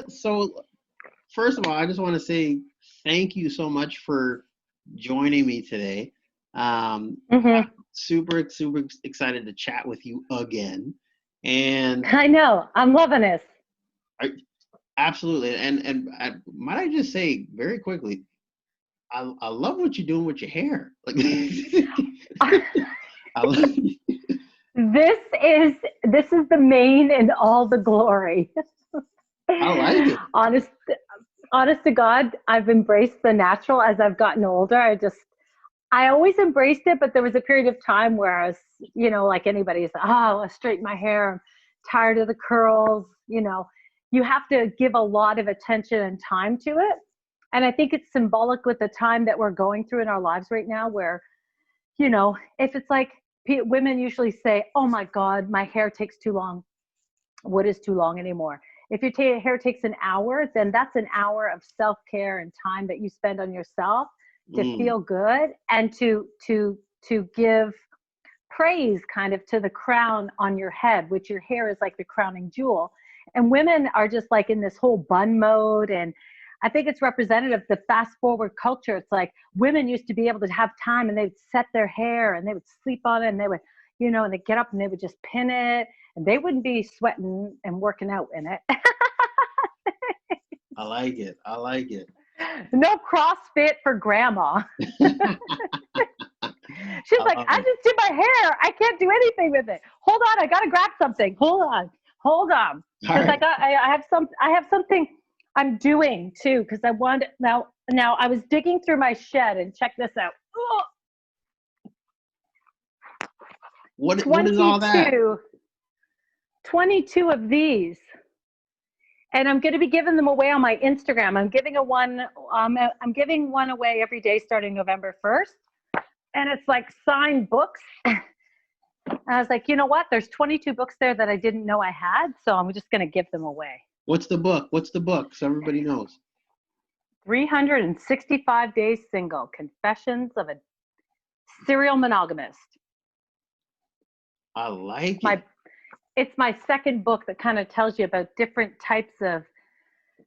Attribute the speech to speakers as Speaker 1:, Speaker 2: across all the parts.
Speaker 1: So first of all, I just want to say thank you so much for joining me today.
Speaker 2: Hmm.
Speaker 1: Super excited to chat with you again. And
Speaker 2: I know. I'm loving this.
Speaker 1: I, absolutely. Might I just say very quickly, I love what you're doing with your hair. Like, I love,
Speaker 2: This is this is the main and all the glory.
Speaker 1: I like it.
Speaker 2: honest honest to God, I've embraced the natural as I've gotten older. I always embraced it, but there was a period of time where I was, like anybody is, oh, let's straighten my hair. I'm tired of the curls. You have to give a lot of attention and time to it. And I think it's symbolic with the time that we're going through in our lives right now, where, if it's like women usually say, oh my God, my hair takes too long. What is too long anymore? If your hair takes an hour, then that's an hour of self-care and time that you spend on yourself to
Speaker 1: Mm,
Speaker 2: feel good and to give praise kind of to the crown on your head, which your hair is like the crowning jewel. And women are just like in this whole bun mode. And I think it's representative of the fast forward culture. It's like women used to be able to have time and they'd set their hair and they would sleep on it and they would, and they'd get up and they would just pin it and they wouldn't be sweating and working out in it.
Speaker 1: I like it. I like it.
Speaker 2: No CrossFit for grandma. She's
Speaker 1: I
Speaker 2: like,
Speaker 1: love
Speaker 2: I
Speaker 1: it.
Speaker 2: just did my hair. I can't do anything with it. Hold on, I gotta grab something. Hold on,
Speaker 1: All
Speaker 2: because
Speaker 1: right.
Speaker 2: I have something I'm doing too. Because I want now. I was digging through my shed and check this out. Oh,
Speaker 1: What is all that?
Speaker 2: 22, 22 of these, and I'm going to be giving them away on my Instagram. I'm giving one away every day starting November 1st, and it's like signed books. And I was like, you know what? There's 22 books there that I didn't know I had, so I'm just going to give them away.
Speaker 1: What's the book? What's the book? So everybody knows.
Speaker 2: 365 Days Single: Confessions of a Serial Monogamist.
Speaker 1: I
Speaker 2: It's
Speaker 1: like
Speaker 2: my
Speaker 1: it.
Speaker 2: it's my second book that kind of tells you about different types of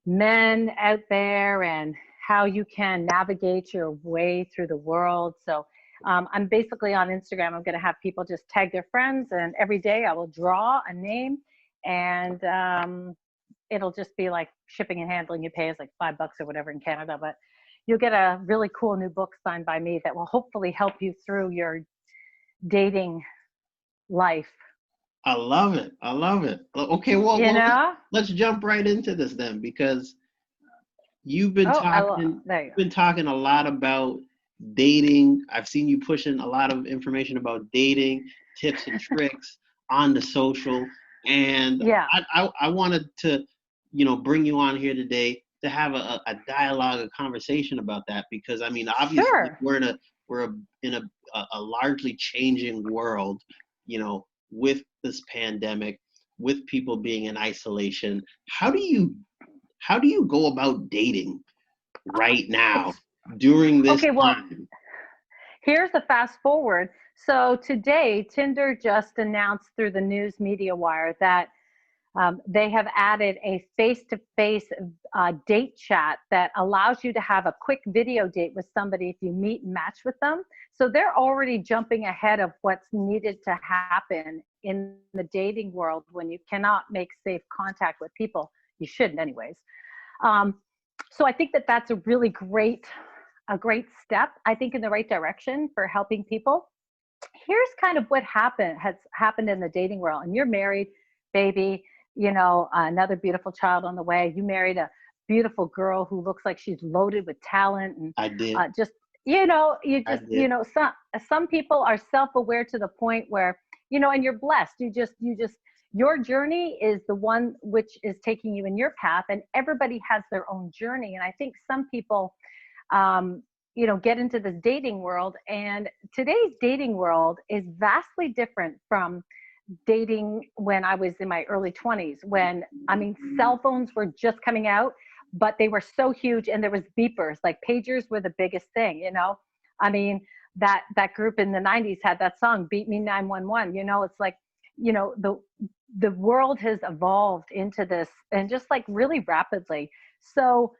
Speaker 2: men out there and how you can navigate your way through the world. So I'm basically on Instagram. I'm going to have people just tag their friends, and every day I will draw a name, and it'll just be like shipping and handling. You pay is like $5 or whatever in Canada, but you'll get a really cool new book signed by me that will hopefully help you through your dating life.
Speaker 1: I love it. I love it. Okay, well,
Speaker 2: You know?
Speaker 1: let's jump right into this then because
Speaker 2: Oh, there you
Speaker 1: you've been talking a lot about dating. I've seen you pushing a lot of information about dating, tips and tricks on the social. And
Speaker 2: go. Yeah,
Speaker 1: I wanted to, bring you on here today to have a dialogue, a conversation about that because I mean, obviously
Speaker 2: sure.
Speaker 1: we're in a largely changing world, with this pandemic, with people being in isolation. How do you go about dating right now
Speaker 2: It's
Speaker 1: during this
Speaker 2: okay. Well,
Speaker 1: time?
Speaker 2: here's the fast forward. So today, Tinder just announced through the news media wire that they have added a face-to-face date chat that allows you to have a quick video date with somebody if you meet and match with them. So they're already jumping ahead of what's needed to happen in the dating world when you cannot make safe contact with people. You shouldn't, anyways. Um, so I think that that's a great step. I think in the right direction for helping people. Here's kind of what has happened in the dating world. And you're married, baby, another beautiful child on the way. You married a beautiful girl who looks like she's loaded with talent and
Speaker 1: I did.
Speaker 2: just,
Speaker 1: I did.
Speaker 2: some people are self-aware to the point where, and you're blessed. Your journey is the one which is taking you in your path, and everybody has their own journey. And I think some people, um, get into this dating world, and today's dating world is vastly different from dating when I was in my early 20s, when, I mean, cell phones were just coming out, but they were so huge and there was beepers, like pagers were the biggest thing. I mean, that group in the 90s had that song, Beat Me 911. It's like the world has evolved into this, and just like really rapidly. So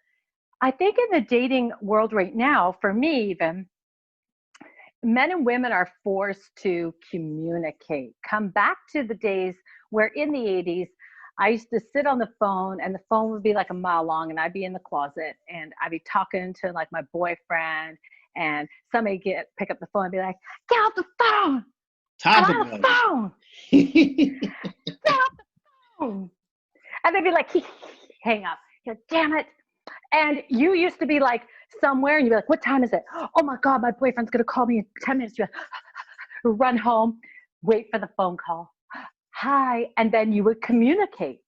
Speaker 2: I think in the dating world right now, for me even, men and women are forced to communicate. Come back to the days where in the 80s, I used to sit on the phone and the phone would be like a mile long and I'd be in the closet and I'd be talking to like my boyfriend, and somebody pick up the phone and be like, "Get off the phone. I'm on the
Speaker 1: Topical.
Speaker 2: phone. Get off the phone." And they'd be like, hang up. You're like, "Damn it." And you used to be like somewhere and you'd be like, "What time is it? Oh my God, my boyfriend's going to call me in 10 minutes. You're like, run home, wait for the phone call. Hi. And then you would communicate.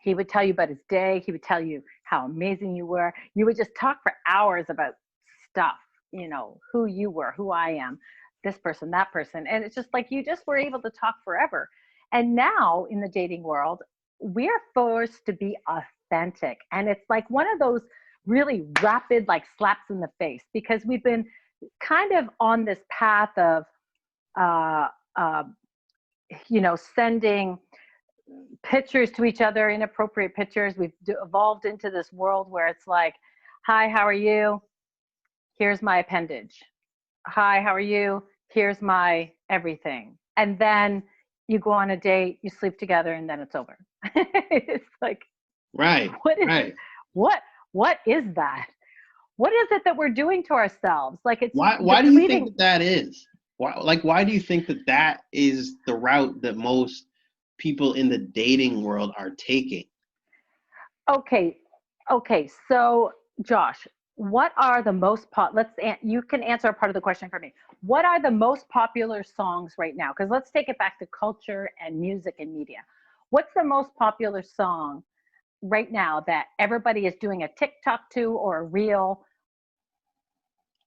Speaker 2: He would tell you about his day. He would tell you how amazing you were. You would just talk for hours about stuff, who you were, who I am, this person, that person. And it's just like you just were able to talk forever. And now in the dating world, we're forced to be authentic. And it's like one of those really rapid, like slaps in the face, because we've been kind of on this path of, uh, uh, sending pictures to each other, inappropriate pictures. We've evolved into this world where it's like, "Hi, how are you? Here's my appendage. Hi, how are you? Here's my everything." And then you go on a date, you sleep together, and then it's over. It's like,
Speaker 1: Right.
Speaker 2: what is
Speaker 1: Right.
Speaker 2: what is that? What is it that we're doing to ourselves? Like, it's
Speaker 1: Why do you think
Speaker 2: depleting.
Speaker 1: that is? Why do you think that is the route that most people in the dating world are taking?
Speaker 2: Okay. Okay. So, Josh, what are the most you can answer a part of the question for me. What are the most popular songs right now? Because let's take it back to culture and music and media. What's the most popular song right now that everybody is doing a TikTok to or a reel?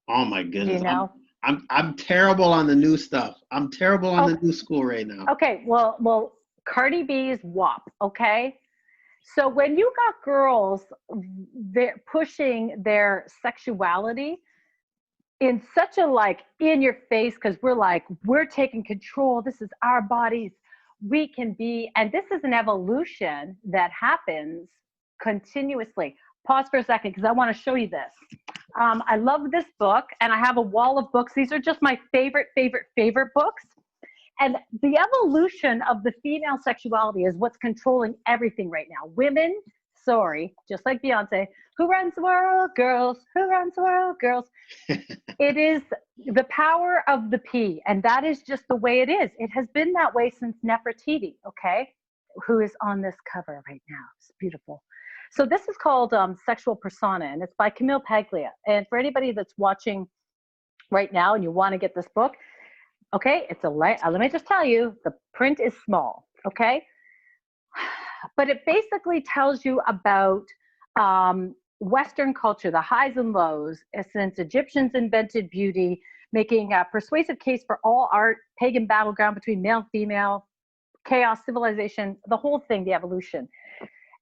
Speaker 1: Oh my
Speaker 2: Do you
Speaker 1: goodness.
Speaker 2: know?
Speaker 1: I'm terrible on the new stuff. I'm terrible on the
Speaker 2: Okay.
Speaker 1: new school right now.
Speaker 2: Okay. Well, Cardi B's WAP. Okay. So when you got girls, they're pushing their sexuality in such a like in your face, because we're taking control. This is our bodies. We can be, and this is an evolution that happens continuously. Pause for a second because I want to show you this. I love this book, and I have a wall of books. These are just my favorite books. And the evolution of the female sexuality is what's controlling everything right now. Women, sorry, just like Beyonce, who runs the world, girls, who runs the world, girls. It is the power of the P, and that is just the way it is. It has been that way since Nefertiti, okay, who is on this cover right now. It's beautiful. So this is called Sexual Persona, and it's by Camille Paglia. And for anybody that's watching right now and you want to get this book, okay, let me just tell you, the print is small, okay? But it basically tells you about Western culture, the highs and lows, since Egyptians invented beauty, making a persuasive case for all art, pagan battleground between male and female, chaos, civilization, the whole thing, the evolution.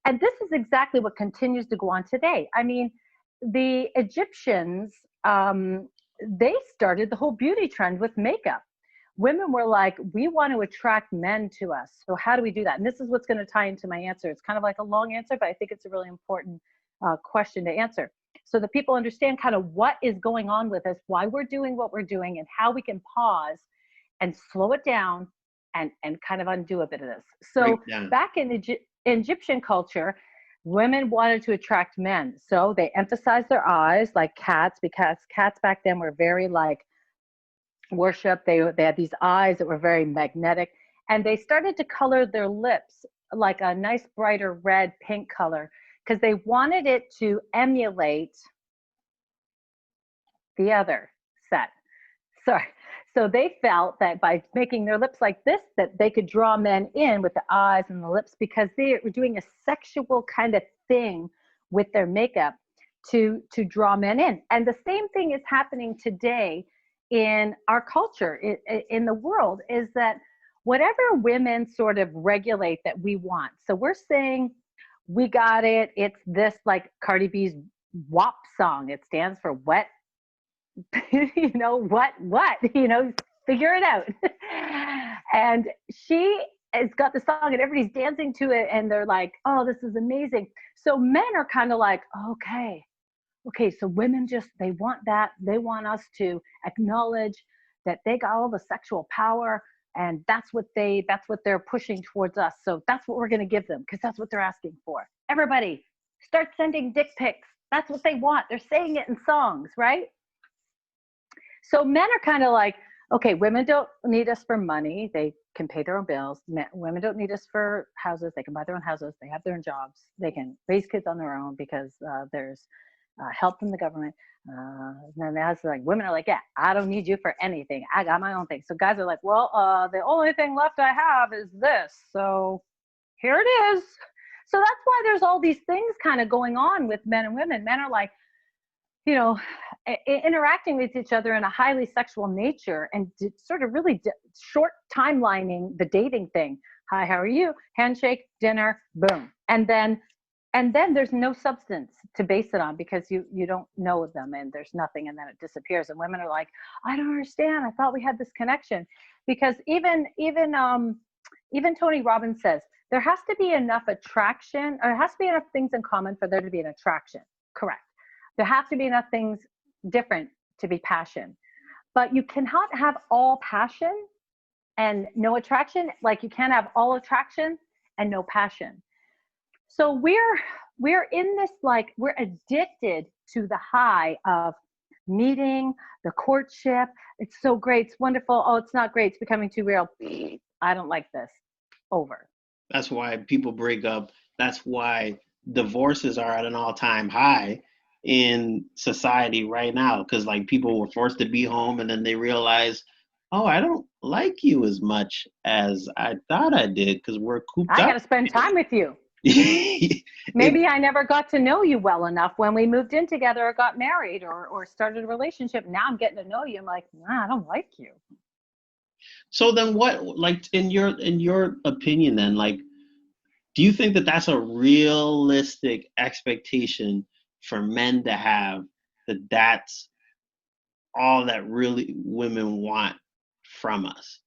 Speaker 2: And this is exactly what continues to go on today. I mean, the Egyptians, they started the whole beauty trend with makeup. Women were like, we want to attract men to us. So how do we do that? And this is what's going to tie into my answer. It's kind of like a long answer, but I think it's a really important question to answer. So that people understand kind of what is going on with us, why we're doing what we're doing, and how we can pause and slow it down and kind of undo a bit of this. So back in Egyptian culture, women wanted to attract men. So they emphasized their eyes like cats, because cats back then were very like worship. They had these eyes that were very magnetic, and they started to color their lips like a nice brighter red pink color, because they wanted it to emulate the other set. So they felt that by making their lips like this, that they could draw men in with the eyes and the lips, because they were doing a sexual kind of thing with their makeup to draw men in. And the same thing is happening today in our culture, in the world, is that whatever women sort of regulate that we want. So we're saying, we got it. It's this, like Cardi B's WAP song. It stands for wet, what, figure it out. And she has got the song and everybody's dancing to it and they're like, oh, this is amazing. So men are kind of like, okay, so women just, they want that. They want us to acknowledge that they got all the sexual power and that's what they're pushing towards us. So that's what we're going to give them because that's what they're asking for. Everybody start sending dick pics. That's what they want. They're saying it in songs, right? So men are kind of like, okay, women don't need us for money. They can pay their own bills. Women don't need us for houses. They can buy their own houses. They have their own jobs. They can raise kids on their own because there's help from the government. And then that's like, women are like, yeah, I don't need you for anything. I got my own thing. So guys are like, well, the only thing left I have is this. So here it is. So that's why there's all these things kind of going on with men and women. Men are like, you know, interacting with each other in a highly sexual nature and sort of really short timelining the dating thing. Hi, how are you? Handshake, dinner, boom. And then there's no substance to base it on because you don't know them and there's nothing and then it disappears. And women are like, I don't understand. I thought we had this connection. Because even Tony Robbins says there has to be enough attraction or there has to be enough things in common for there to be an attraction. Correct. There have to be enough things different to be passion. But you cannot have all passion and no attraction. Like you can't have all attraction and no passion. So we're in this, like, we're addicted to the high of meeting, the courtship. It's so great. It's wonderful. Oh, it's not great. It's becoming too real. I don't like this. Over.
Speaker 1: That's why people break up. That's why divorces are at an all-time high in society right now, because like people were forced to be home and then they realize, oh, I don't like you as much as I thought I did because we're cooped up.
Speaker 2: I got to spend time with you. Maybe I never got to know you well enough when we moved in together or got married or started a relationship. Now I'm getting to know you. I'm like, nah, I don't like you.
Speaker 1: So then what, like in your opinion then, like, do you think that that's a realistic expectation for men to have, that that's all that really women want from us?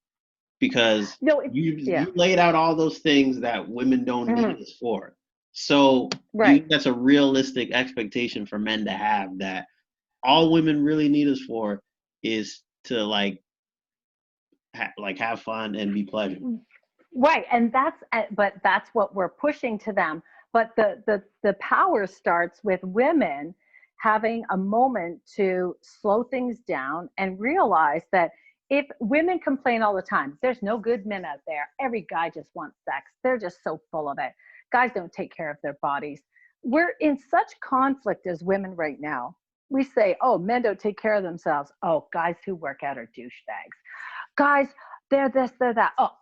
Speaker 1: Because
Speaker 2: No,
Speaker 1: you laid out all those things that women don't need us for. So
Speaker 2: right.
Speaker 1: do you think that's a realistic expectation for men to have, that all women really need us for is to like have fun and be pleasant?
Speaker 2: Right, and that's what we're pushing to them. But the power starts with women having a moment to slow things down and realize that if women complain all the time, there's no good men out there. Every guy just wants sex. They're just so full of it. Guys don't take care of their bodies. We're in such conflict as women right now. We say, oh, men don't take care of themselves. Oh, guys who work out are douchebags. Guys, they're this, they're that. Oh,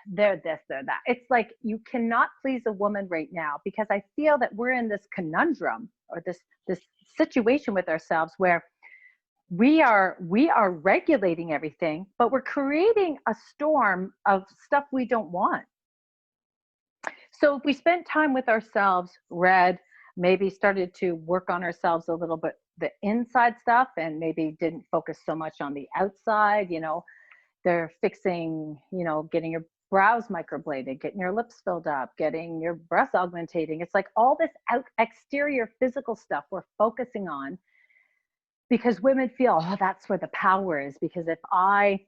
Speaker 2: they're this, they're that. It's like you cannot please a woman right now, because I feel that we're in this conundrum or this situation with ourselves where we are regulating everything, but we're creating a storm of stuff we don't want. So if we spent time with ourselves, read, maybe started to work on ourselves a little bit, the inside stuff, and maybe didn't focus so much on the outside, they're fixing, getting your brows microbladed, getting your lips filled up, getting your breasts augmentating. It's like all this exterior physical stuff we're focusing on, because women feel, oh, that's where the power is. Because if I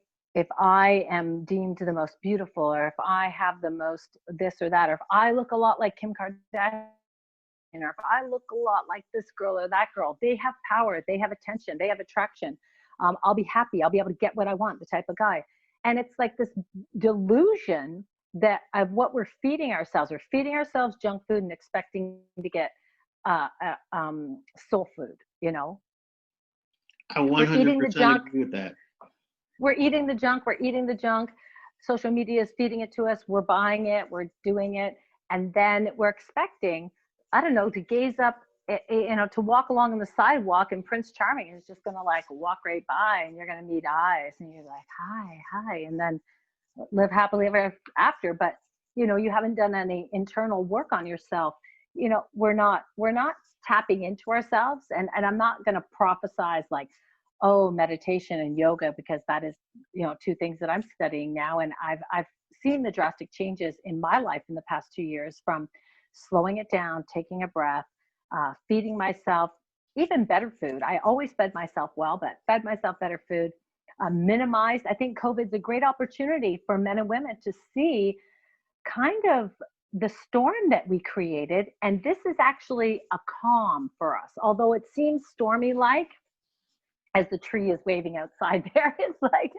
Speaker 2: am deemed the most beautiful, or if I have the most this or that, or if I look a lot like Kim Kardashian, or if I look a lot like this girl or that girl, they have power, they have attention, they have attraction. I'll be happy. I'll be able to get what I want, the type of guy. And it's like this delusion that of what we're feeding ourselves. We're feeding ourselves junk food and expecting to get soul food,
Speaker 1: I 100% agree with that.
Speaker 2: We're eating the junk. Social media is feeding it to us. We're buying it. We're doing it. And then we're expecting, I don't know, to gaze up, to walk along on the sidewalk, and Prince Charming is just going to like walk right by, and you're going to meet eyes, and you're like, hi, and then live happily ever after. But, you haven't done any internal work on yourself. We're not tapping into ourselves. And I'm not going to prophesize like, Oh, meditation and yoga, because that is, two things that I'm studying now. And I've seen the drastic changes in my life in the past 2 years, from slowing it down, taking a breath, feeding myself even better food. I always fed myself well, but fed myself better food, minimized. I think COVID's a great opportunity for men and women to see kind of the storm that we created. And this is actually a calm for us. Although it seems stormy like, as the tree is waving outside there, it's like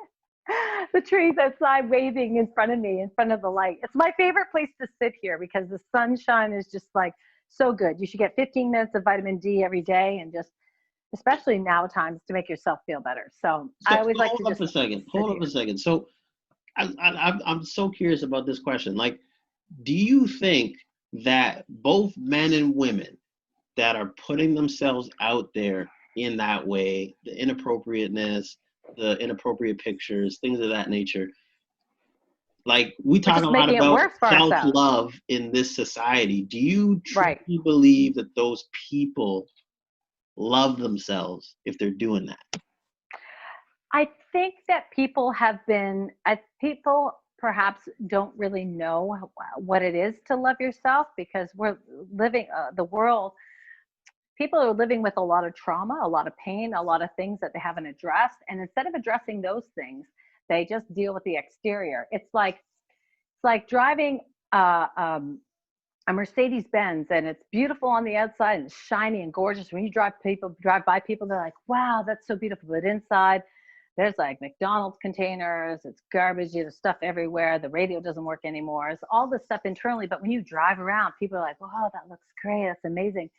Speaker 2: the trees outside waving in front of me, in front of the light. It's my favorite place to sit here because the sunshine is just like so good. You should get 15 minutes of vitamin D every day, and just, especially now times, to make yourself feel better. So I always like to
Speaker 1: hold up
Speaker 2: just
Speaker 1: a second.
Speaker 2: sit
Speaker 1: Hold up
Speaker 2: here.
Speaker 1: a second. So I'm so curious about this question. Like, do you think that both men and women that are putting themselves out there in that way, the inappropriateness, the inappropriate pictures, things of that nature, like we
Speaker 2: We're
Speaker 1: talk a
Speaker 2: just
Speaker 1: lot
Speaker 2: making it
Speaker 1: about
Speaker 2: worse for ourselves.
Speaker 1: self-love in this society. Do you
Speaker 2: Right.
Speaker 1: truly believe that those people love themselves if they're doing that?
Speaker 2: I think that people perhaps don't really know what it is to love yourself, because we're living, the world, people are living with a lot of trauma, a lot of pain, a lot of things that they haven't addressed. And instead of addressing those things, they just deal with the exterior. It's like driving a Mercedes Benz, and it's beautiful on the outside and shiny and gorgeous. When you drive by people, they're like, wow, that's so beautiful. But inside, there's like McDonald's containers, it's garbage, there's stuff everywhere. The radio doesn't work anymore. It's all this stuff internally. But when you drive around, people are like, wow, that looks great. That's amazing.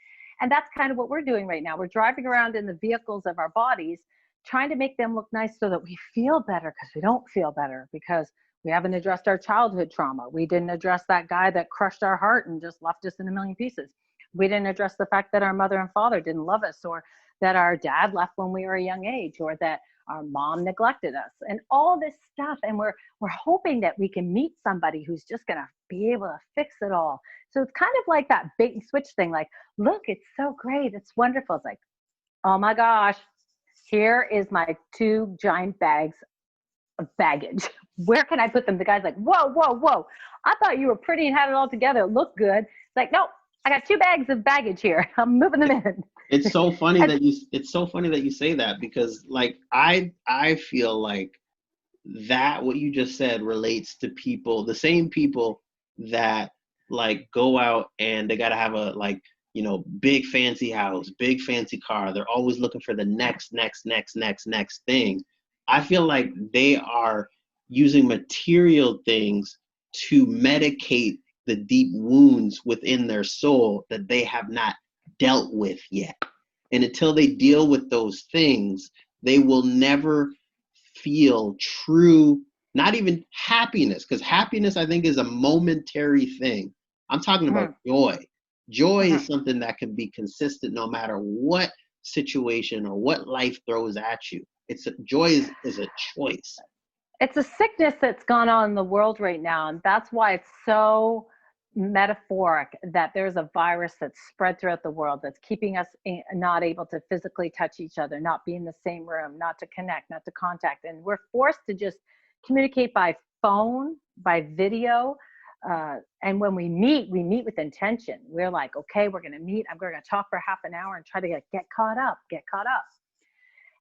Speaker 2: And that's kind of what we're doing right now. We're driving around in the vehicles of our bodies, trying to make them look nice so that we feel better, because we don't feel better, because we haven't addressed our childhood trauma. We didn't address that guy that crushed our heart and just left us in a million pieces. We didn't address the fact that our mother and father didn't love us, or that our dad left when we were a young age, or that our mom neglected us, and all this stuff. And we're hoping that we can meet somebody who's just going to be able to fix it all. So it's kind of like that bait and switch thing. Like, look, it's so great. It's wonderful. It's like, oh my gosh, here is my 2 giant bags of baggage. Where can I put them? The guy's like, whoa, whoa, whoa. I thought you were pretty and had it all together. It looked good. It's like, nope, I got 2 bags of baggage here. I'm moving them in.
Speaker 1: It's so funny
Speaker 2: And
Speaker 1: that you say that, because like I feel like that what you just said relates to people, the same people that like go out and they got to have a, like, big fancy house, big fancy car. They're always looking for the next thing. I feel like they are using material things to medicate the deep wounds within their soul that they have not dealt with yet. And until they deal with those things, they will never feel true, not even happiness, because happiness, I think, is a momentary thing. I'm talking about
Speaker 2: mm,
Speaker 1: joy. Joy
Speaker 2: mhm.
Speaker 1: is something that can be consistent no matter what situation or what life throws at you. Joy is a choice.
Speaker 2: It's a sickness that's gone on in the world right now. And that's why it's so metaphoric that there's a virus that's spread throughout the world that's keeping us not able to physically touch each other, not be in the same room, not to connect, not to contact. And we're forced to just communicate by phone, by video. And when we meet with intention. We're like, okay, we're going to meet. I'm going to talk for half an hour and try to get caught up, get caught up.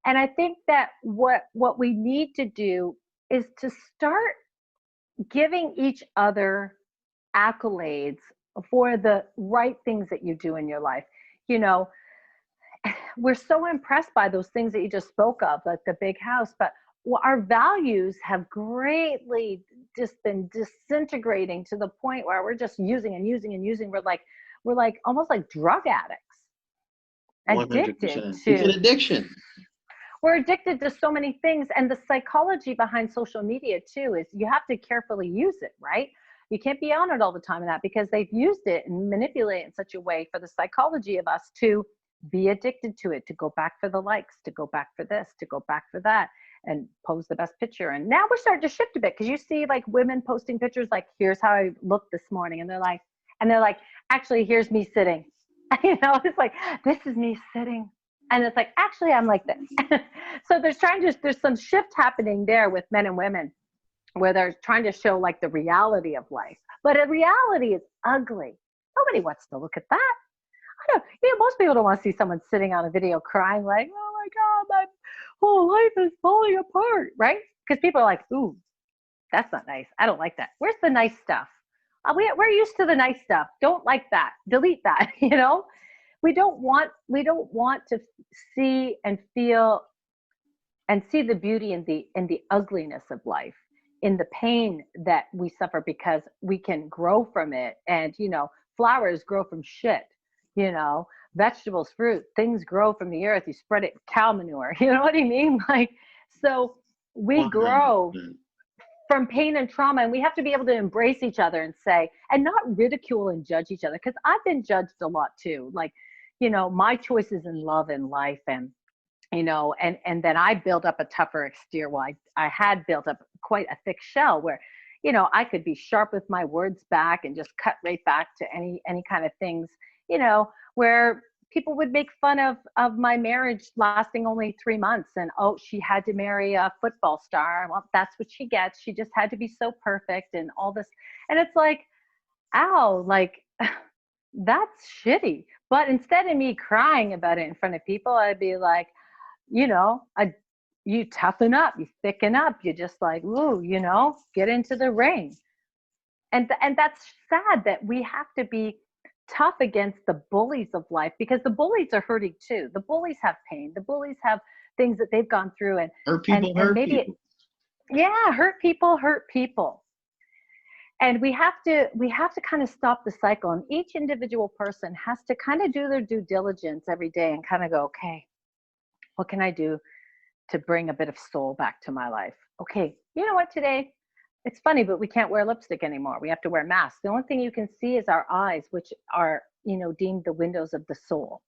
Speaker 2: And I think that what we need to do is to start giving each other accolades for the right things that you do in your life. You know, we're so impressed by those things that you just spoke of, like the big house, but our values have greatly just been disintegrating to the point where we're just using and using and using. We're like almost like drug addicts, addicted
Speaker 1: 100%. It's an
Speaker 2: to
Speaker 1: addiction.
Speaker 2: we're addicted to so many things. And the psychology behind social media too is you have to carefully use it, right? You can't be on it all the time in that, because they've used it and manipulate it in such a way for the psychology of us to be addicted to it, to go back for the likes, to go back for this, to go back for that, and pose the best picture. And now we're starting to shift a bit, because you see like women posting pictures like, here's how I looked this morning. And they're like, actually, here's me sitting. It's like, this is me sitting. And it's like, actually, I'm like this. So there's some shift happening there with men and women where they're trying to show like the reality of life. But a reality is ugly. Nobody wants to look at that. I don't, most people don't want to see someone sitting on a video crying like, oh my God, my whole life is falling apart, right? Because people are like, ooh, that's not nice. I don't like that. Where's the nice stuff? We're used to the nice stuff. Don't like that. Delete that. We don't want to see and feel and see the beauty in the ugliness of life, in the pain that we suffer, because we can grow from it. And flowers grow from shit. You know, vegetables, fruit, things grow from the earth. You spread it, cow manure. You know what I mean? Like, so we grow
Speaker 1: 100%.
Speaker 2: from pain and trauma, and we have to be able to embrace each other and say, and not ridicule and judge each other, because I've been judged a lot too, like, my choices in love and life, and and then I built up a tougher exterior. Well, I had built up quite a thick shell where I could be sharp with my words back and just cut right back to any kind of things, where people would make fun of my marriage lasting only 3 months, and oh, she had to marry a football star. Well, that's what she gets. She just had to be so perfect and all this. And it's like, ow, like that's shitty. But instead of me crying about it in front of people, I'd be like, I you toughen up, you thicken up, you just like, ooh, get into the ring. And that's sad that we have to be tough against the bullies of life, because the bullies are hurting too. The bullies have pain. The bullies have things that they've gone through, and
Speaker 1: Hurt
Speaker 2: and
Speaker 1: people
Speaker 2: and
Speaker 1: hurt
Speaker 2: maybe it,
Speaker 1: people.
Speaker 2: yeah, hurt people hurt people. And we have to kind of stop the cycle, and each individual person has to kind of do their due diligence every day and kind of go, okay, what can I do to bring a bit of soul back to my life? Okay, you know what, today, it's funny, but we can't wear lipstick anymore. We have to wear masks. The only thing you can see is our eyes, which are, deemed the windows of the soul.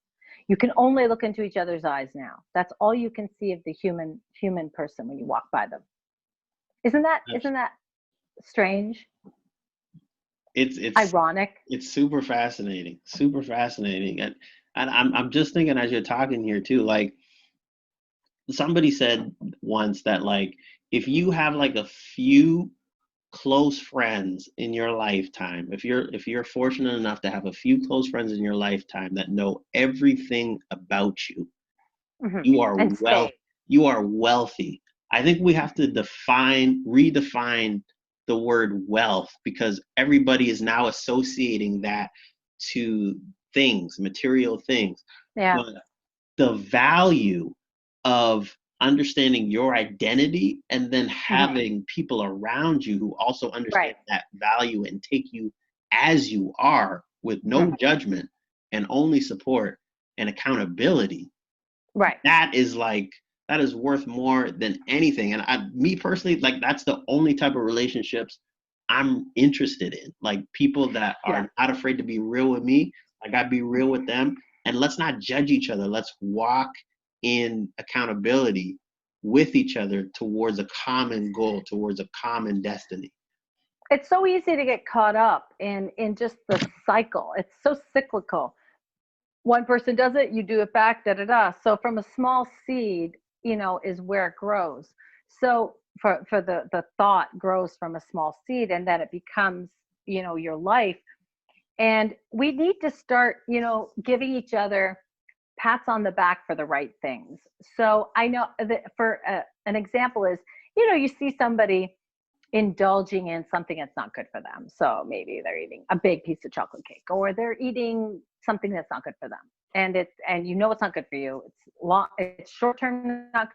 Speaker 2: You can only look into each other's eyes now. That's all you can see of the human person when you walk by them. Isn't that
Speaker 1: That's-
Speaker 2: isn't that strange?
Speaker 1: it's
Speaker 2: Ironic?
Speaker 1: it's super fascinating, and I'm just thinking as you're talking here too, like somebody said once that like if you have like a few close friends in your lifetime, if you're fortunate enough to have a few close friends in your lifetime that know everything about you,
Speaker 2: Hmm.
Speaker 1: you are
Speaker 2: And
Speaker 1: wealth
Speaker 2: stay.
Speaker 1: you are wealthy. I think we have to redefine the word wealth, because everybody is now associating that to things, material things.
Speaker 2: Yeah.
Speaker 1: But the value of understanding your identity and then
Speaker 2: Hmm.
Speaker 1: having people around you who also understand
Speaker 2: Right.
Speaker 1: that value and take you as you are with
Speaker 2: Hmm.
Speaker 1: no judgment and only support and accountability,
Speaker 2: Right.
Speaker 1: that is worth more than anything. And me personally, like that's the only type of relationships I'm interested in. Like people that
Speaker 2: Yeah.
Speaker 1: are not afraid to be real with me. Like I'd be real with them. And let's not judge each other. Let's walk in accountability with each other towards a common goal, towards a common destiny.
Speaker 2: It's so easy to get caught up in just the cycle. It's so cyclical. One person does it, you do it back, da da da. So from a small seed, is where it grows. So for the thought grows from a small seed, and then it becomes, your life. And we need to start, giving each other pats on the back for the right things. So I know that for an example is, you see somebody indulging in something that's not good for them. So maybe they're eating a big piece of chocolate cake, or they're eating something that's not good for them. And it's not good for you. It's short term not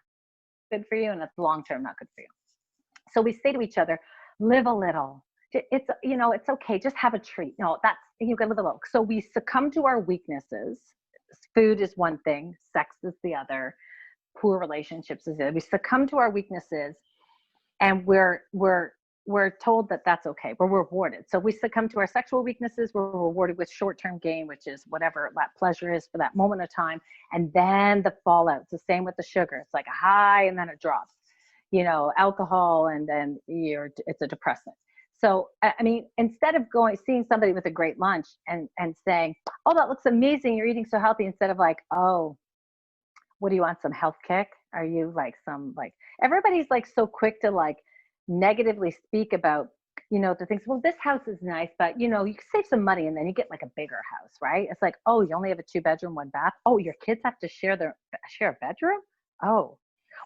Speaker 2: good for you, and it's long term not good for you. So we say to each other, live a little. It's okay. Just have a treat. No, that's you can live a little. So we succumb to our weaknesses. Food is one thing, sex is the other, poor relationships is the other. We succumb to our weaknesses, and we're told that that's okay. We're rewarded. So we succumb to our sexual weaknesses. We're rewarded with short-term gain, which is whatever that pleasure is for that moment of time. And then the fallout. It's the same with the sugar. It's like a high and then it drops. Alcohol, and then it's a depressant. So I mean, instead of seeing somebody with a great lunch and saying, "Oh, that looks amazing. You're eating so healthy," instead of like, "Oh, What do you want? Some health kick? Are you like some like everybody's like so quick to like negatively speak about, the things, well, this house is nice, but you can save some money and then you get like a bigger house, right? It's like, oh, you only have a 2 bedroom, 1 bath. Oh, your kids have to share a bedroom? Oh,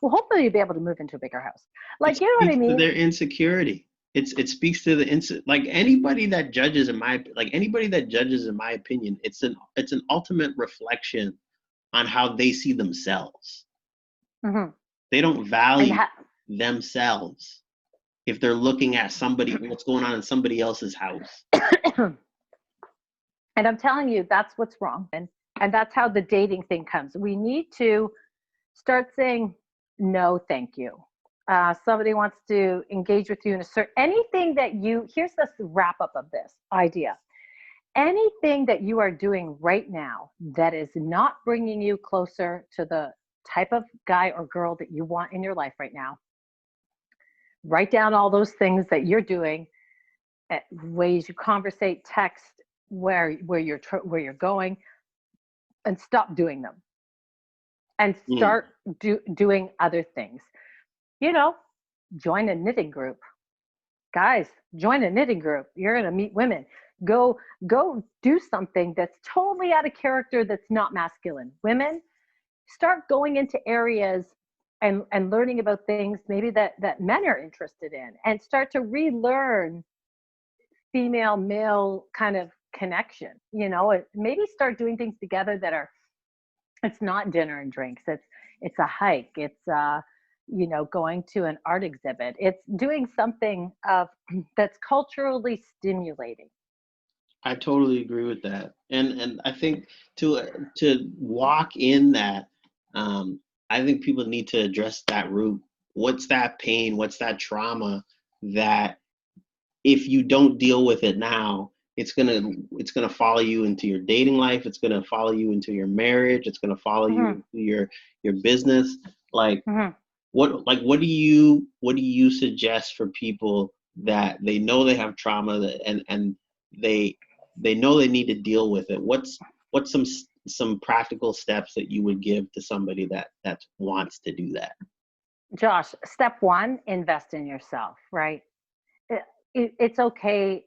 Speaker 2: well, hopefully you'll be able to move into a bigger house.
Speaker 1: It
Speaker 2: Like, you know what I
Speaker 1: speaks to
Speaker 2: mean?
Speaker 1: their insecurity. It speaks to the like anybody that judges in my opinion, it's an ultimate reflection on how they see themselves.
Speaker 2: Hmm.
Speaker 1: They don't
Speaker 2: And
Speaker 1: value themselves if they're looking at what's going on in somebody else's house.
Speaker 2: and I'm telling you, that's what's wrong. And that's how the dating thing comes. We need to start saying, no, thank you. Somebody wants to engage with you in a certain anything that here's the wrap up of this idea. Anything that you are doing right now that is not bringing you closer to the type of guy or girl that you want in your life right now, write down all those things that you're doing, ways you conversate, text, where you're going, and stop doing them and
Speaker 1: Mm.
Speaker 2: start doing other things. Join a knitting group. Guys, join a knitting group. You're going to meet women. Go do something that's totally out of character, that's not masculine. Women, start going into areas and learning about things maybe that men are interested in, and start to relearn female male kind of connection. Maybe start doing things together that are, it's not dinner and drinks, it's a hike, it's going to an art exhibit, it's doing something that's culturally stimulating.
Speaker 1: I totally agree with that, and I think to walk in that, um, I think people need to address that root. What's that pain? What's that trauma that if you don't deal with it now, it's gonna follow you into your dating life. It's gonna follow you into your marriage. It's gonna follow you
Speaker 2: Hmm.
Speaker 1: into your business. Like
Speaker 2: Hmm.
Speaker 1: what do you suggest for people that they know they have trauma and they they know they need to deal with it? What's some practical steps that you would give to somebody that wants to do that?
Speaker 2: Josh, step one, invest in yourself, right? It's okay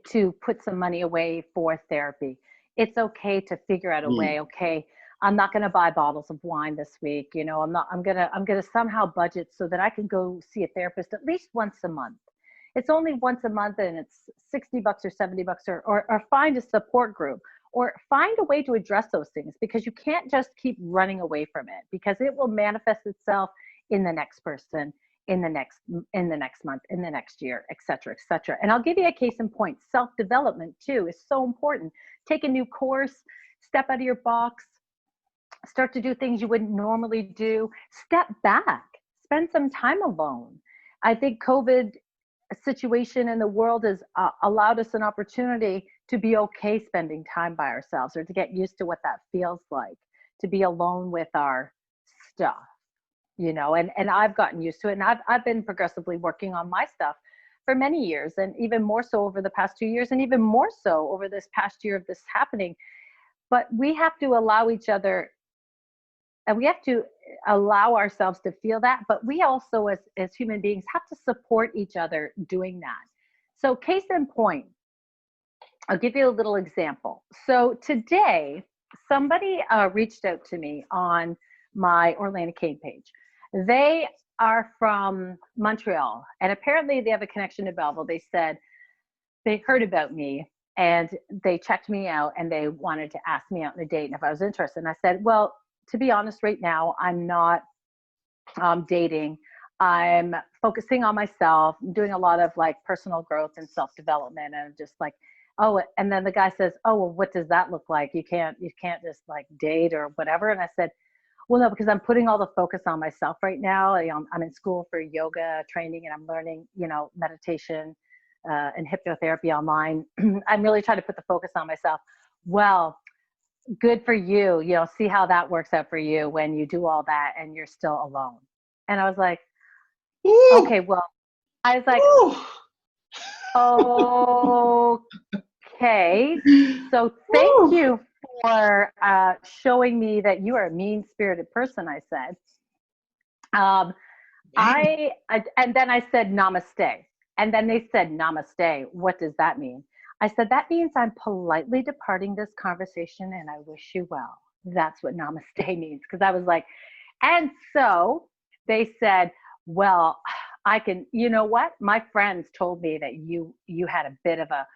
Speaker 2: to put some money away for therapy. It's okay to figure out a
Speaker 1: Mm,
Speaker 2: way. Okay, I'm not going to buy bottles of wine this week. I'm going to somehow budget so that I can go see a therapist at least once a month. It's only once a month and it's $60 or $70, or find a support group, or find a way to address those things, because you can't just keep running away from it, because it will manifest itself in the next person, in the next month, in the next year, et cetera, et cetera. And I'll give you a case in point. Self-development too is so important. Take a new course, step out of your box, start to do things you wouldn't normally do, step back, spend some time alone. I think COVID situation in the world has allowed us an opportunity to be okay spending time by ourselves, or to get used to what that feels like, to be alone with our stuff, and I've gotten used to it, and I've been progressively working on my stuff for many years, and even more so over the past 2 years, and even more so over this past year of this happening. But we have to allow each other, and we have to allow ourselves to feel that, but we also as human beings have to support each other doing that. So case in point, I'll give you a little example. So today, somebody reached out to me on my Orlando Cane page. They are from Montreal, and apparently they have a connection to Belleville. They said they heard about me and they checked me out and they wanted to ask me out on a date and if I was interested. And I said, well, to be honest, right now, I'm not dating. I'm focusing on myself, I'm doing a lot of like personal growth and self development, and just like, oh, and then the guy says, oh, well, what does that look like? You can't just like date or whatever. And I said, well, no, because I'm putting all the focus on myself right now. I'm in school for yoga training and I'm learning, meditation and hypnotherapy online. I'm really trying to put the focus on myself. Well, good for you. See how that works out for you when you do all that and you're still alone. And I was like,
Speaker 1: Ooh,
Speaker 2: okay, well, I was like,
Speaker 1: ooh,
Speaker 2: okay. So thank
Speaker 1: ooh.
Speaker 2: you for showing me that you are a mean-spirited person, I said. Um, and then I said namaste. And then they said namaste. What does that mean? I said, that means I'm politely departing this conversation and I wish you well. That's what namaste means. Because I was like, and so they said, well, I can, you know what? My friends told me that you had a bit of a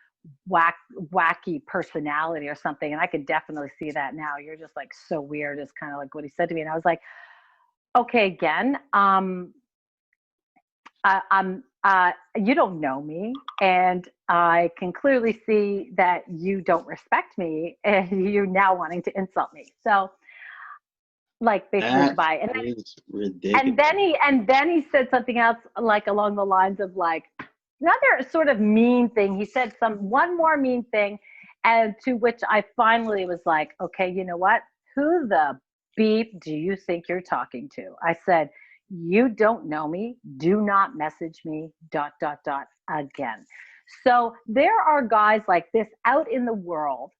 Speaker 2: wacky personality or something. And I could definitely see that now. You're just like so weird is kind of like what he said to me. And I was like, okay, again, you don't know me, and I can clearly see that you don't respect me, and you're now wanting to insult me. So, like, basically
Speaker 1: That
Speaker 2: goodbye.
Speaker 1: is ridiculous.
Speaker 2: And then he said something else, like along the lines of like another sort of mean thing. He said one more mean thing, and to which I finally was like, okay, you know what? Who the beep do you think you're talking to? I said, you don't know me. Do not message me, ... again. So there are guys like this out in the world,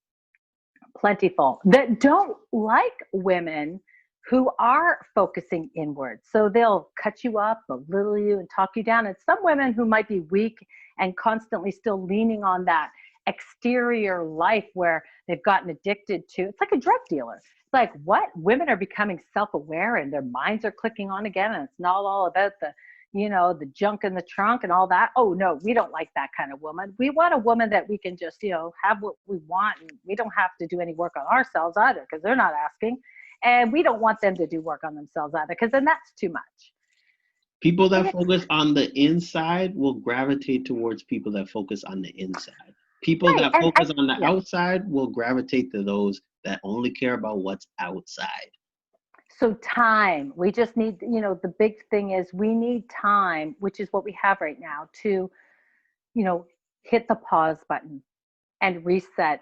Speaker 2: plentiful, that don't like women who are focusing inward. So they'll cut you up, belittle you, and talk you down. And some women who might be weak and constantly still leaning on that exterior life where they've gotten addicted to, it's like a drug dealer. It's like, what? Women are becoming self-aware and their minds are clicking on again. And it's not all about the, the junk in the trunk and all that. Oh no, we don't like that kind of woman. We want a woman that we can just, have what we want. And we don't have to do any work on ourselves either, because they're not asking. And we don't want them to do work on themselves either, because then that's too much.
Speaker 1: People that focus on the inside will gravitate towards people that focus on the inside. People that focus on the outside will gravitate to those that only care about what's outside.
Speaker 2: So time, we just need, the big thing is we need time, which is what we have right now, to, hit the pause button and reset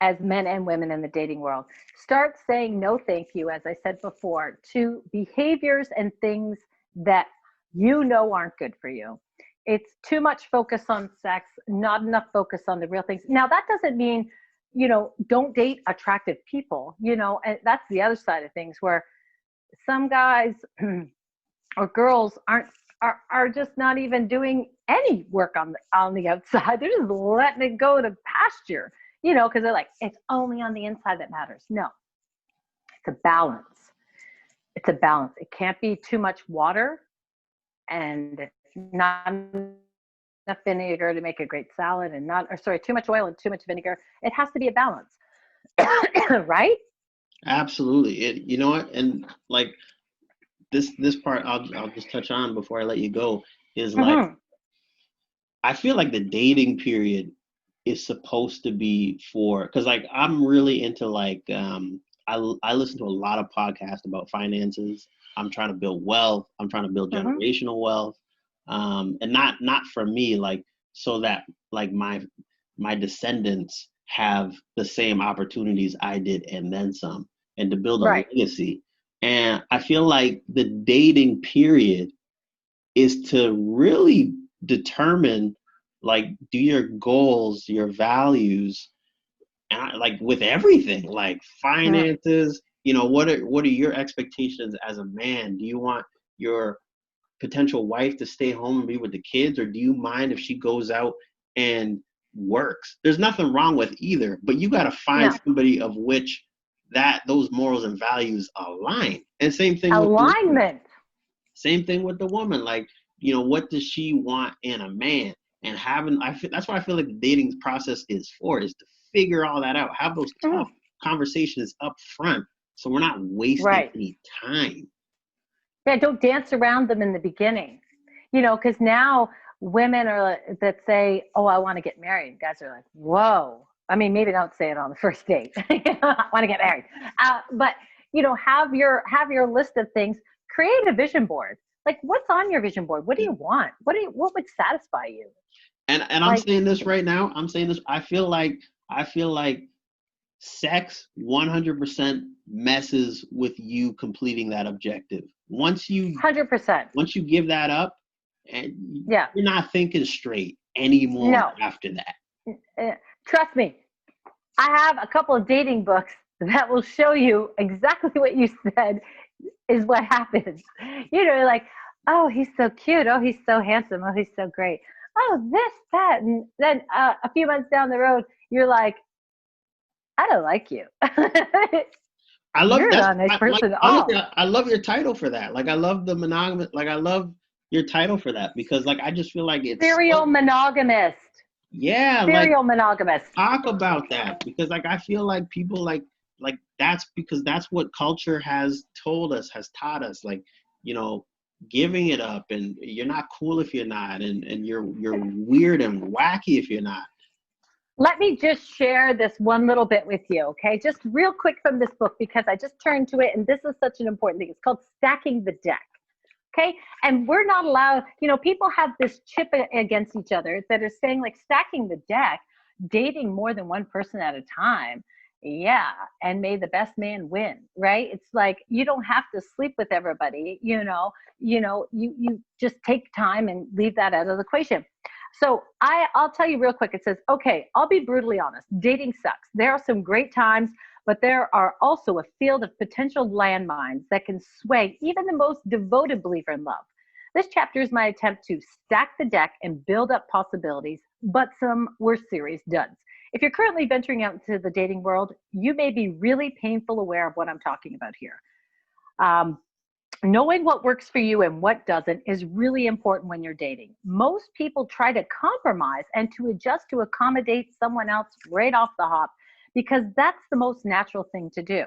Speaker 2: as men and women in the dating world. Start saying no thank you, as I said before, to behaviors and things that aren't good for you. It's too much focus on sex, not enough focus on the real things. Now, that doesn't mean, don't date attractive people, and that's the other side of things, where some guys or girls are just not even doing any work on the outside. They're just letting it go to pasture, because they're like, it's only on the inside that matters. No, it's a balance. It's a balance. It can't be too much water and not enough vinegar to make a great salad, and too much oil and too much vinegar. It has to be a balance. Right?
Speaker 1: Absolutely. You know what? And like this part I'll just touch on before I let you go is like, I feel like the dating period is supposed to be because like I'm really into like I listen to a lot of podcasts about finances. I'm trying to build wealth. I'm trying to build generational wealth. And not for me, like, so that like my descendants have the same opportunities I did and then some, and to build a legacy. And I feel like the dating period is to really determine, like, do your goals, your values, like with everything, like finances, what are your expectations as a man? Do you want your potential wife to stay home and be with the kids, or do you mind if she goes out and works? There's nothing wrong with either, but you got to find somebody of which those morals and values align. And same thing
Speaker 2: alignment.
Speaker 1: Same thing with the woman. Like, what does she want in a man? And that's what I feel like the dating process is to figure all that out. Have those tough conversations up front, so we're not wasting any time.
Speaker 2: Yeah, don't dance around them in the beginning, because now women that say, oh, I want to get married. Guys are like, whoa. I mean, maybe don't say it on the first date. I want to get married. But, have your list of things, create a vision board. Like, what's on your vision board? What do you want? What would satisfy you?
Speaker 1: And I'm saying this right now. I feel like sex 100% messes with you completing that objective. Once you
Speaker 2: 100%.
Speaker 1: Once you give that up, and you're not thinking straight anymore after that.
Speaker 2: Trust me, I have a couple of dating books that will show you exactly what you said is what happens. You're like, oh, he's so cute. Oh, he's so handsome. Oh, he's so great. Oh, this, that. And then a few months down the road, you're like, I don't like you.
Speaker 1: I love
Speaker 2: You're
Speaker 1: that's
Speaker 2: not a nice
Speaker 1: like
Speaker 2: person at
Speaker 1: honestly,
Speaker 2: all.
Speaker 1: I love your title for that. Like I love the monogamous. Like I love your title for that because like I just feel like it's
Speaker 2: Serial
Speaker 1: so,
Speaker 2: monogamist.
Speaker 1: yeah, like
Speaker 2: Serial monogamist.
Speaker 1: talk about that because like I feel like people like that's because that's what culture has told us, has taught us, like, you know, giving it up and you're not cool if you're not, and you're weird and wacky if you're not.
Speaker 2: Let me just share this one little bit with you, okay? Just real quick from this book because I just turned to it and this is such an important thing. It's called Stacking the Deck. Okay. And we're not allowed, people have this chip against each other that are saying like stacking the deck, dating more than one person at a time. Yeah. And may the best man win, right? It's like, you don't have to sleep with everybody, you just take time and leave that out of the equation. So I'll tell you real quick. It says, okay, I'll be brutally honest. Dating sucks. There are some great times, but there are also a field of potential landmines that can sway even the most devoted believer in love. This chapter is my attempt to stack the deck and build up possibilities, but some were serious duds. If you're currently venturing out into the dating world, you may be really painful aware of what I'm talking about here. Knowing what works for you and what doesn't is really important when you're dating. Most people try to compromise and to adjust to accommodate someone else right off the hop because that's the most natural thing to do.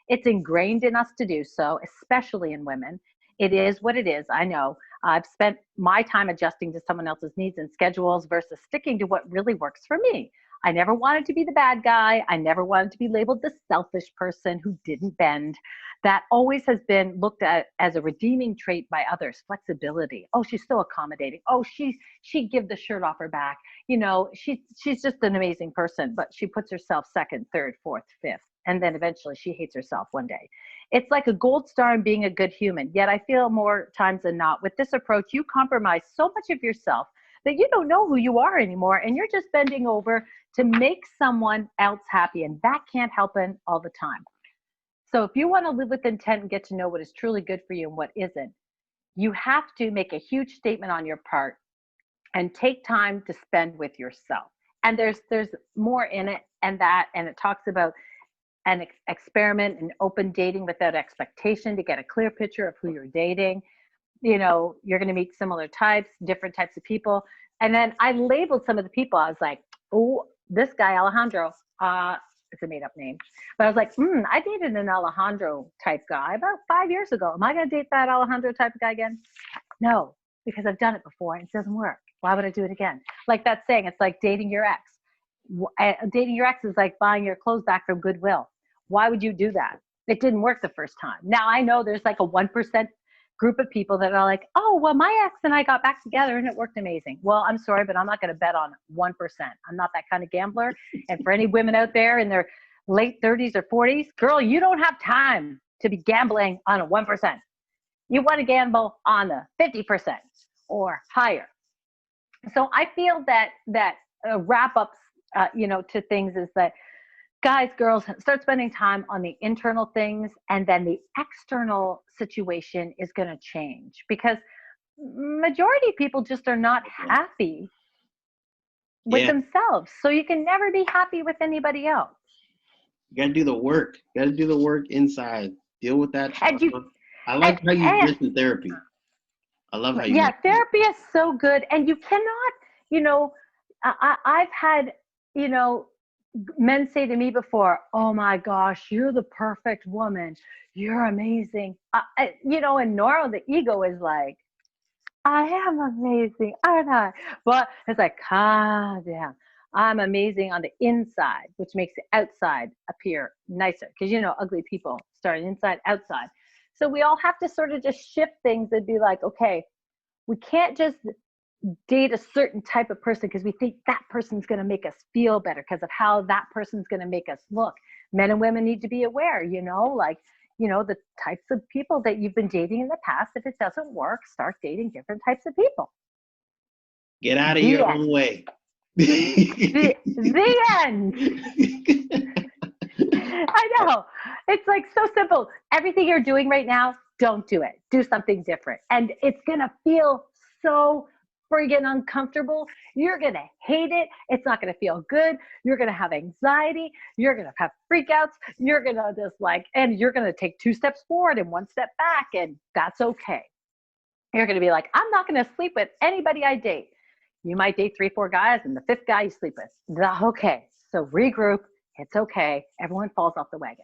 Speaker 2: It's ingrained in us to do so, especially in women. It is what it is. I know. I've spent my time adjusting to someone else's needs and schedules versus sticking to what really works for me. I never wanted to be the bad guy. I never wanted to be labeled the selfish person who didn't bend. That always has been looked at as a redeeming trait by others. Flexibility. Oh, she's so accommodating. Oh, she'd give the shirt off her back. She's just an amazing person, but she puts herself second, third, fourth, fifth, and then eventually she hates herself one day. It's like a gold star in being a good human. Yet I feel more times than not with this approach, you compromise so much of yourself that you don't know who you are anymore, and you're just bending over to make someone else happy, and that can't happen all the time. So if you want to live with intent and get to know what is truly good for you and what isn't, you have to make a huge statement on your part and take time to spend with yourself. And there's more in it and it talks about an experiment and open dating without expectation to get a clear picture of who you're dating. You're going to meet similar types, different types of people. And then I labeled some of the people. I was like, oh, this guy, Alejandro, it's a made up name. But I was like, I dated an Alejandro type guy about 5 years ago. Am I going to date that Alejandro type guy again? No, because I've done it before and it doesn't work. Why would I do it again? Like that saying, it's like dating your ex. Dating your ex is like buying your clothes back from Goodwill. Why would you do that? It didn't work the first time. Now I know there's like a 1% group of people that are like, oh, well, my ex and I got back together and it worked amazing. Well, I'm sorry, but I'm not going to bet on 1%. I'm not that kind of gambler. And for any women out there in their late 30s or 40s, girl, you don't have time to be gambling on a 1%. You want to gamble on the 50% or higher. So I feel that wrap ups, to things is that guys, girls, start spending time on the internal things, and then the external situation is going to change because majority of people just are not happy with themselves. So you can never be happy with anybody else.
Speaker 1: You got to do the work. You got to do the work inside. Deal with that. I like how you mentioned therapy. I love how you.
Speaker 2: Yeah, therapy is so good, and you cannot. I've had men say to me before, oh my gosh, you're the perfect woman. You're amazing. And Nora, the ego is like, I am amazing, aren't I? But it's like, calm down. I'm amazing on the inside, which makes the outside appear nicer. Because, ugly people start inside, outside. So we all have to sort of just shift things and be like, okay, we can't just date a certain type of person because we think that person's going to make us feel better because of how that person's going to make us look. Men and women need to be aware, the types of people that you've been dating in the past. If it doesn't work, start dating different types of people.
Speaker 1: Get out of your own way.
Speaker 2: The end. I know. It's like so simple. Everything you're doing right now, don't do it. Do something different. And it's going to feel so friggin' uncomfortable. You're going to hate it. It's not going to feel good. You're going to have anxiety. You're going to have freakouts. You're going to just like, and you're going to take 2 steps forward and 1 step back. And that's okay. You're going to be like, I'm not going to sleep with anybody I date. You might date 3, 4 guys, and the 5th guy you sleep with. Okay. So regroup. It's okay. Everyone falls off the wagon.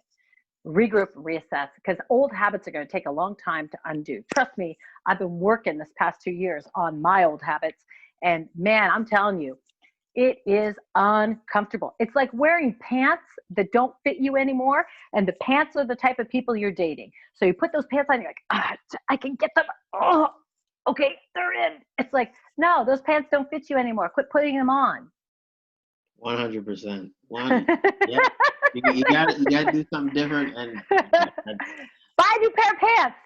Speaker 2: Regroup, reassess, because old habits are going to take a long time to undo. Trust me, I've been working this past 2 years on my old habits. And man, I'm telling you, it is uncomfortable. It's like wearing pants that don't fit you anymore. And the pants are the type of people you're dating. So you put those pants on, you're like, I can get them. Oh, okay, they're in. It's like, no, those pants don't fit you anymore. Quit putting them on.
Speaker 1: 100%. Yeah. You got to do something different. And
Speaker 2: buy a new pair of pants.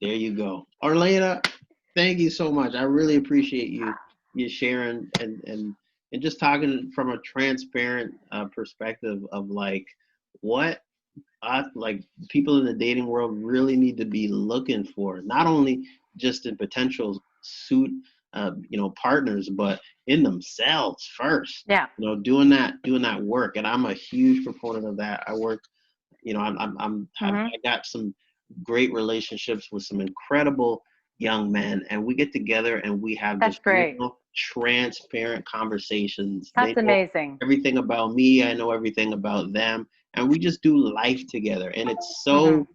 Speaker 1: There you go. Orlena, thank you so much. I really appreciate you sharing and just talking from a transparent perspective of like what like people in the dating world really need to be looking for, not only just in potential suit partners, but in themselves first.
Speaker 2: Yeah.
Speaker 1: Doing that work. And I'm a huge proponent of that. I work, I got some great relationships with some incredible young men, and we get together and we have
Speaker 2: That's
Speaker 1: just
Speaker 2: great.
Speaker 1: Transparent conversations.
Speaker 2: That's amazing.
Speaker 1: Everything about me, I know everything about them, and we just do life together, and it's so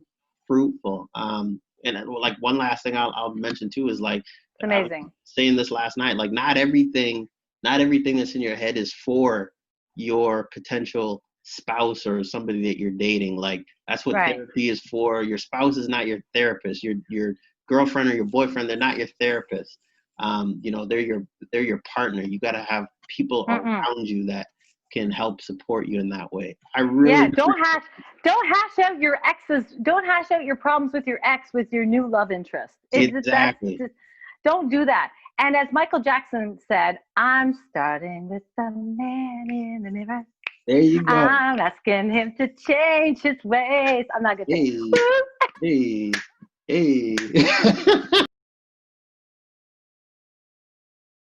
Speaker 1: fruitful. And like one last thing I'll mention too is like,
Speaker 2: it's amazing.
Speaker 1: Saying this last night, like not everything that's in your head is for your potential spouse or somebody that you're dating. Like that's what therapy is for. Your spouse is not your therapist. Your girlfriend or your boyfriend, they're not your therapist. They're your partner. You got to have people around you that can help support you in that way. I really
Speaker 2: don't hash out your exes. Don't hash out your problems with your ex with your new love interest.
Speaker 1: Exactly.
Speaker 2: Don't do that. And as Michael Jackson said, I'm starting with the man in the mirror.
Speaker 1: There you go.
Speaker 2: I'm asking him to change his ways. I'm not gonna say.
Speaker 1: Hey.